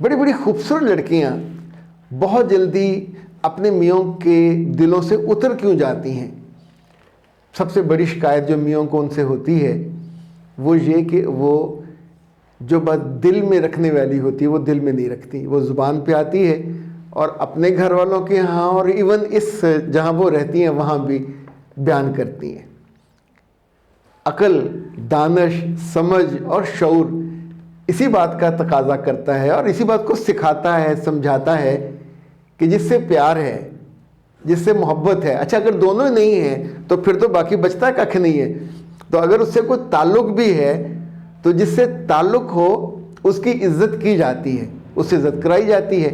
بڑی بڑی خوبصورت لڑکیاں بہت جلدی اپنے میوں کے دلوں سے اتر کیوں جاتی ہیں؟ سب سے بڑی شکایت جو میوں کو ان سے ہوتی ہے وہ یہ کہ وہ جو بات دل میں رکھنے والی ہوتی ہے وہ دل میں نہیں رکھتی، وہ زبان پہ آتی ہے اور اپنے گھر والوں کے ہاں اور ایون اس جہاں وہ رہتی ہیں وہاں بھی بیان کرتی ہیں۔ عقل، دانش، سمجھ اور شعور اسی بات کا تقاضا کرتا ہے اور اسی بات کو سکھاتا ہے، سمجھاتا ہے کہ جس سے پیار ہے، جس سے محبت ہے، اچھا اگر دونوں ہی نہیں ہیں تو پھر تو باقی بچتا ککھ نہیں ہے۔ تو اگر اس سے کوئی تعلق بھی ہے تو جس سے تعلق ہو اس کی عزت کی جاتی ہے، اس سے عزت کرائی جاتی ہے۔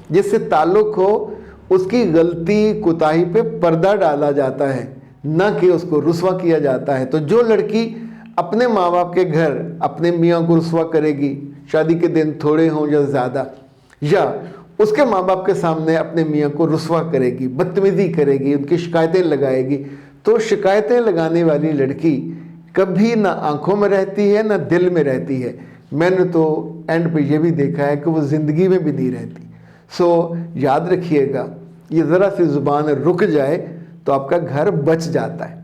جس سے تعلق ہو اس کی غلطی کوتاہی پہ پردہ ڈالا جاتا ہے، نہ کہ اس کو رسوا کیا جاتا ہے۔ تو جو لڑکی اپنے ماں باپ کے گھر اپنے میاں کو رسوا کرے گی، شادی کے دن تھوڑے ہوں یا زیادہ، یا اس کے ماں باپ کے سامنے اپنے میاں کو رسوا کرے گی، بدتمیزی کرے گی، ان کی شکایتیں لگائے گی، تو شکایتیں لگانے والی لڑکی کبھی نہ آنکھوں میں رہتی ہے نہ دل میں رہتی ہے۔ میں نے تو اینڈ پہ یہ بھی دیکھا ہے کہ وہ زندگی میں بھی نہیں رہتی۔ سو یاد رکھیے گا، یہ ذرا سی زبان رک جائے تو آپ کا گھر بچ جاتا ہے۔